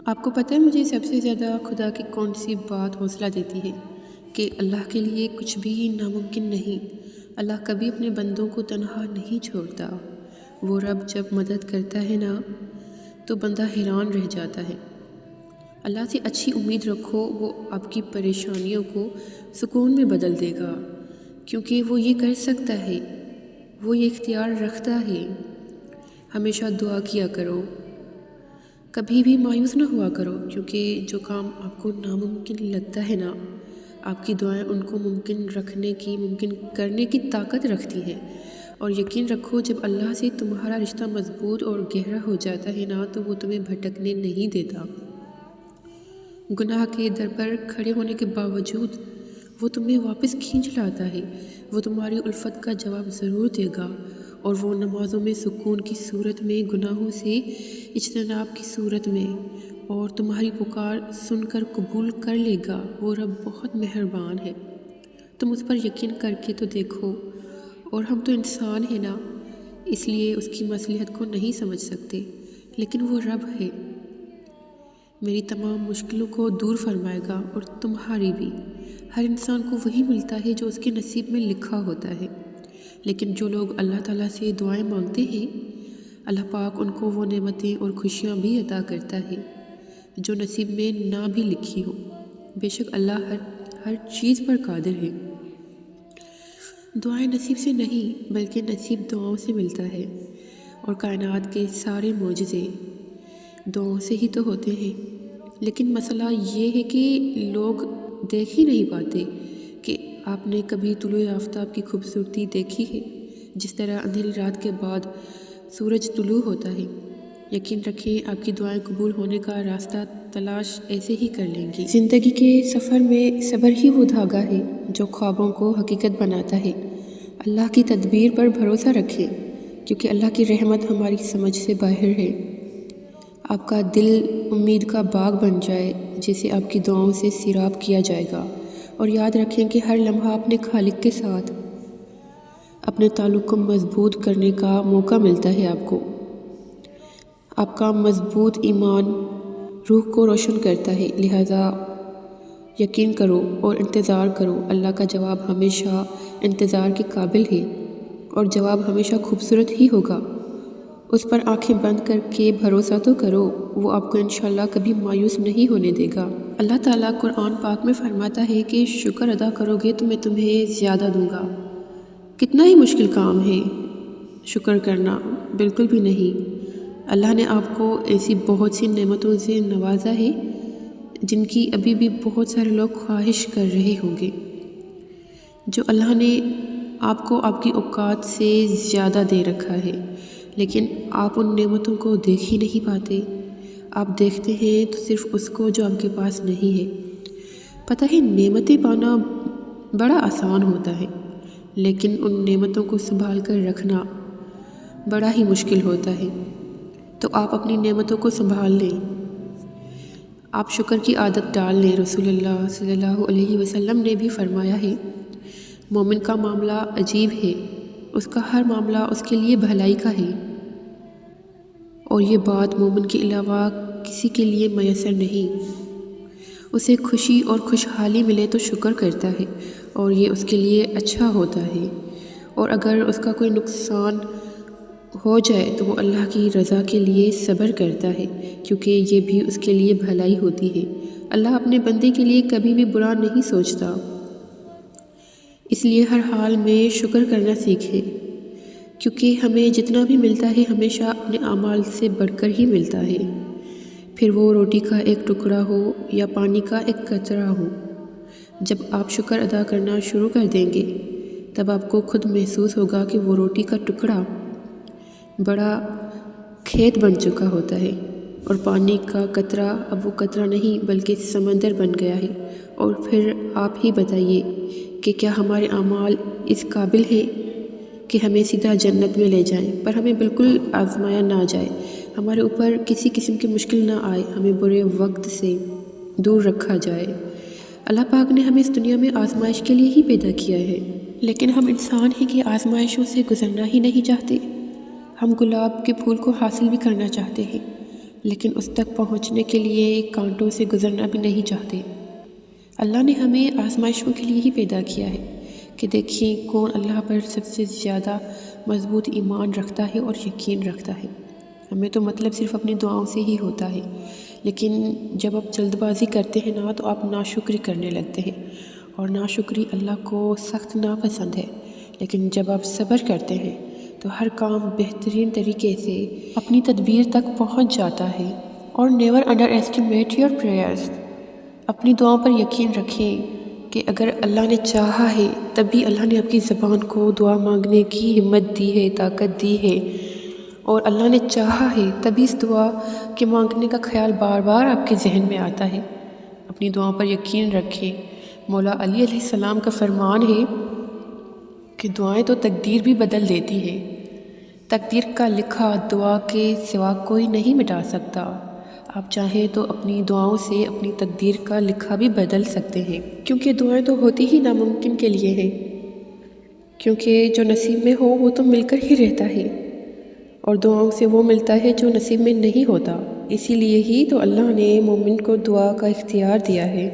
آپ کو پتہ ہے مجھے سب سے زیادہ خدا کی کون سی بات حوصلہ دیتی ہے کہ اللہ کے لیے کچھ بھی ناممکن نہیں۔ اللہ کبھی اپنے بندوں کو تنہا نہیں چھوڑتا۔ وہ رب جب مدد کرتا ہے نا تو بندہ حیران رہ جاتا ہے۔ اللہ سے اچھی امید رکھو، وہ آپ کی پریشانیوں کو سکون میں بدل دے گا، کیونکہ وہ یہ کر سکتا ہے، وہ یہ اختیار رکھتا ہے۔ ہمیشہ دعا کیا کرو، کبھی بھی مایوس نہ ہوا کرو، کیونکہ جو کام آپ کو ناممکن لگتا ہے نا، آپ کی دعائیں ان کو ممکن کرنے کی طاقت رکھتی ہیں۔ اور یقین رکھو، جب اللہ سے تمہارا رشتہ مضبوط اور گہرا ہو جاتا ہے نا تو وہ تمہیں بھٹکنے نہیں دیتا۔ گناہ کے در پر کھڑے ہونے کے باوجود وہ تمہیں واپس کھینچ لاتا ہے۔ وہ تمہاری الفت کا جواب ضرور دے گا، اور وہ نمازوں میں سکون کی صورت میں، گناہوں سے اجتناب کی صورت میں، اور تمہاری پکار سن کر قبول کر لے گا۔ وہ رب بہت مہربان ہے، تم اس پر یقین کر کے تو دیکھو۔ اور ہم تو انسان ہیں نا، اس لیے اس کی مصلحت کو نہیں سمجھ سکتے، لیکن وہ رب ہے، میری تمام مشکلوں کو دور فرمائے گا، اور تمہاری بھی۔ ہر انسان کو وہی ملتا ہے جو اس کے نصیب میں لکھا ہوتا ہے، لیکن جو لوگ اللہ تعالیٰ سے دعائیں مانگتے ہیں، اللہ پاک ان کو وہ نعمتیں اور خوشیاں بھی عطا کرتا ہے جو نصیب میں نہ بھی لکھی ہو۔ بے شک اللہ ہر چیز پر قادر ہے۔ دعائیں نصیب سے نہیں بلکہ نصیب دعاؤں سے ملتا ہے، اور کائنات کے سارے معجزے دعاؤں سے ہی تو ہوتے ہیں۔ لیکن مسئلہ یہ ہے کہ لوگ دیکھ ہی نہیں پاتے کہ آپ نے کبھی طلوع آفتاب کی خوبصورتی دیکھی ہے، جس طرح اندھیری رات کے بعد سورج طلوع ہوتا ہے۔ یقین رکھیں، آپ کی دعائیں قبول ہونے کا راستہ تلاش ایسے ہی کر لیں گی۔ زندگی کے سفر میں صبر ہی وہ دھاگا ہے جو خوابوں کو حقیقت بناتا ہے۔ اللہ کی تدبیر پر بھروسہ رکھیں، کیونکہ اللہ کی رحمت ہماری سمجھ سے باہر ہے۔ آپ کا دل امید کا باغ بن جائے، جسے آپ کی دعاؤں سے سیراب کیا جائے گا۔ اور یاد رکھیں کہ ہر لمحہ اپنے خالق کے ساتھ اپنے تعلق کو مضبوط کرنے کا موقع ملتا ہے آپ کو۔ آپ کا مضبوط ایمان روح کو روشن کرتا ہے، لہٰذا یقین کرو اور انتظار کرو۔ اللہ کا جواب ہمیشہ انتظار کے قابل ہے، اور جواب ہمیشہ خوبصورت ہی ہوگا۔ اس پر آنکھیں بند کر کے بھروسہ تو کرو، وہ آپ کو انشاءاللہ کبھی مایوس نہیں ہونے دے گا۔ اللہ تعالیٰ قرآن پاک میں فرماتا ہے کہ شکر ادا کرو گے تو میں تمہیں زیادہ دوں گا۔ کتنا ہی مشکل کام ہے شکر کرنا، بالکل بھی نہیں۔ اللہ نے آپ کو ایسی بہت سی نعمتوں سے نوازا ہے جن کی ابھی بھی بہت سارے لوگ خواہش کر رہے ہوں گے۔ جو اللہ نے آپ کو آپ کی اوقات سے زیادہ دے رکھا ہے، لیکن آپ ان نعمتوں کو دیکھ ہی نہیں پاتے۔ آپ دیکھتے ہیں تو صرف اس کو جو آپ کے پاس نہیں ہے۔ پتہ ہے، نعمتیں پانا بڑا آسان ہوتا ہے، لیکن ان نعمتوں کو سنبھال کر رکھنا بڑا ہی مشکل ہوتا ہے۔ تو آپ اپنی نعمتوں کو سنبھال لیں، آپ شکر کی عادت ڈال لیں۔ رسول اللہ صلی اللہ علیہ وسلم نے بھی فرمایا ہے، مومن کا معاملہ عجیب ہے، اس کا ہر معاملہ اس کے لیے بھلائی کا ہے، اور یہ بات مومن کے علاوہ کسی کے لیے میسر نہیں۔ اسے خوشی اور خوشحالی ملے تو شکر کرتا ہے، اور یہ اس کے لیے اچھا ہوتا ہے، اور اگر اس کا کوئی نقصان ہو جائے تو وہ اللہ کی رضا کے لیے صبر کرتا ہے، کیونکہ یہ بھی اس کے لیے بھلائی ہوتی ہے۔ اللہ اپنے بندے کے لیے کبھی بھی برا نہیں سوچتا، اس لیے ہر حال میں شکر کرنا سیکھیں، کیونکہ ہمیں جتنا بھی ملتا ہے ہمیشہ اپنے اعمال سے بڑھ کر ہی ملتا ہے، پھر وہ روٹی کا ایک ٹکڑا ہو یا پانی کا ایک قطرہ ہو۔ جب آپ شکر ادا کرنا شروع کر دیں گے، تب آپ کو خود محسوس ہوگا کہ وہ روٹی کا ٹکڑا بڑا کھیت بن چکا ہوتا ہے، اور پانی کا قطرہ اب وہ قطرہ نہیں بلکہ سمندر بن گیا ہے۔ اور پھر آپ ہی بتائیے کہ کیا ہمارے اعمال اس قابل ہیں کہ ہمیں سیدھا جنت میں لے جائیں، پر ہمیں بالکل آزمایا نہ جائے، ہمارے اوپر کسی قسم کی مشکل نہ آئے، ہمیں برے وقت سے دور رکھا جائے۔ اللہ پاک نے ہمیں اس دنیا میں آزمائش کے لیے ہی پیدا کیا ہے، لیکن ہم انسان ہیں کہ آزمائشوں سے گزرنا ہی نہیں چاہتے۔ ہم گلاب کے پھول کو حاصل بھی کرنا چاہتے ہیں، لیکن اس تک پہنچنے کے لیے کانٹوں سے گزرنا بھی نہیں چاہتے۔ اللہ نے ہمیں آزمائشوں کے لیے ہی پیدا کیا ہے کہ دیکھیں کون اللہ پر سب سے زیادہ مضبوط ایمان رکھتا ہے اور یقین رکھتا ہے۔ ہمیں تو مطلب صرف اپنی دعاؤں سے ہی ہوتا ہے، لیکن جب آپ جلد بازی کرتے ہیں نا تو آپ ناشکری کرنے لگتے ہیں، اور ناشکری اللہ کو سخت ناپسند ہے۔ لیکن جب آپ صبر کرتے ہیں تو ہر کام بہترین طریقے سے اپنی تدبیر تک پہنچ جاتا ہے۔ اور never under estimate your prayers, اپنی دعاؤں پر یقین رکھیں کہ اگر اللہ نے چاہا ہے تبھی اللہ نے آپ کی زبان کو دعا مانگنے کی ہمت دی ہے، طاقت دی ہے، اور اللہ نے چاہا ہے تبھی اس دعا کے مانگنے کا خیال بار بار آپ کے ذہن میں آتا ہے۔ اپنی دعاؤں پر یقین رکھیں۔ مولا علی علیہ السلام کا فرمان ہے کہ دعائیں تو تقدیر بھی بدل دیتی ہیں۔ تقدیر کا لکھا دعا کے سوا کوئی نہیں مٹا سکتا۔ آپ چاہیں تو اپنی دعاؤں سے اپنی تقدیر کا لکھا بھی بدل سکتے ہیں، کیونکہ دعائیں تو ہوتی ہی ناممکن کے لیے ہیں، کیونکہ جو نصیب میں ہو وہ تو مل کر ہی رہتا ہے، اور دعاؤں سے وہ ملتا ہے جو نصیب میں نہیں ہوتا۔ اسی لیے ہی تو اللہ نے مومن کو دعا کا اختیار دیا ہے۔